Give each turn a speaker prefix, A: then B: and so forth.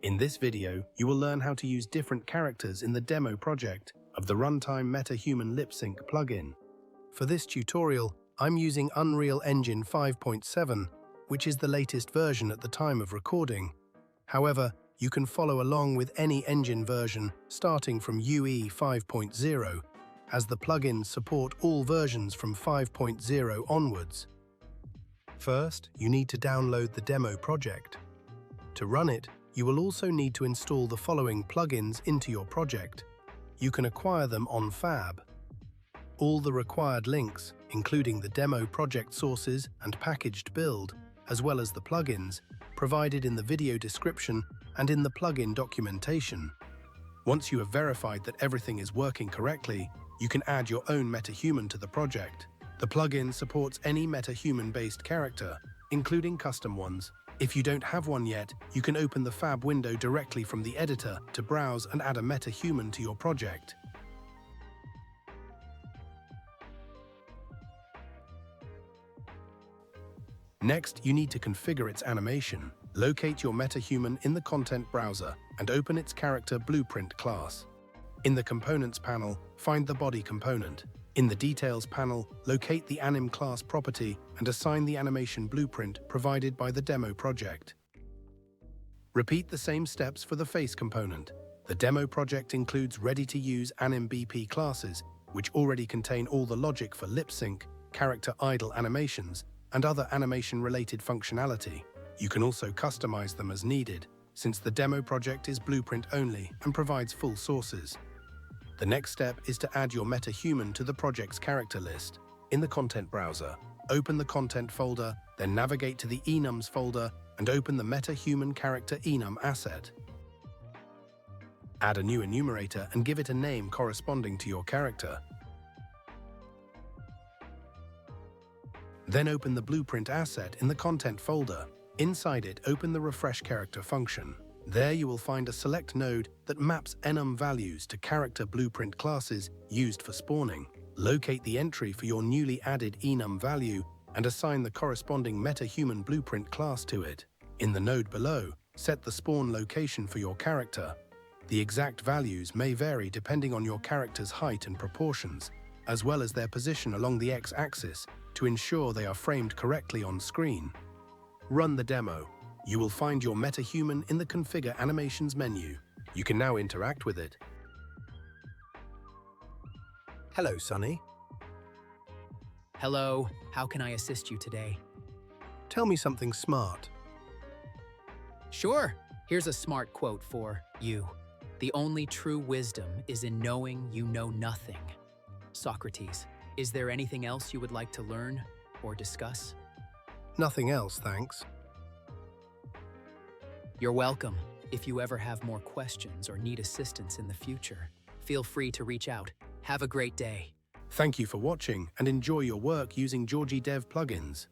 A: In this video, you will learn how to use different characters in the demo project of the Runtime MetaHuman Lip Sync plugin. For this tutorial, I'm using Unreal Engine 5.7, which is the latest version at the time of recording. However, you can follow along with any engine version starting from UE 5.0, as the plugins support all versions from 5.0 onwards. First, you need to download the demo project. To run it, you will also need to install the following plugins into your project. You can acquire them on Fab. All the required links, including the demo project sources and packaged build, as well as the plugins, provided in the video description and in the plugin documentation. Once you have verified that everything is working correctly, you can add your own MetaHuman to the project. The plugin supports any MetaHuman-based character, including custom ones. If you don't have one yet, you can open the Fab window directly from the editor to browse and add a MetaHuman to your project. Next, you need to configure its animation. Locate your MetaHuman in the content browser and open its character blueprint class. In the Components panel, find the body component. In the Details panel, locate the anim class property and assign the animation blueprint provided by the demo project. Repeat the same steps for the face component. The demo project includes ready-to-use anim BP classes, which already contain all the logic for lip sync, character idle animations, and other animation-related functionality. You can also customize them as needed, since the demo project is blueprint only and provides full sources. The next step is to add your MetaHuman to the project's character list. In the content browser, open the content folder, then navigate to the Enums folder and open the MetaHuman Character Enum asset. Add a new enumerator and give it a name corresponding to your character. Then open the blueprint asset in the content folder. Inside it, open the Refresh Character function. There you will find a select node that maps enum values to character blueprint classes used for spawning. Locate the entry for your newly added enum value and assign the corresponding MetaHuman blueprint class to it. In the node below, set the spawn location for your character. The exact values may vary depending on your character's height and proportions, as well as their position along the x-axis to ensure they are framed correctly on screen. Run the demo. You will find your MetaHuman in the Configure Animations menu. You can now interact with it.
B: Hello, Sonny.
C: Hello, how can I assist you today?
B: Tell me something smart.
C: Sure, here's a smart quote for you. The only true wisdom is in knowing you know nothing. Socrates, is there anything else you would like to learn or discuss?
B: Nothing else, thanks.
C: You're welcome. If you ever have more questions or need assistance in the future, feel free to reach out. Have a great day.
A: Thank you for watching and enjoy your work using Georgie Dev plugins.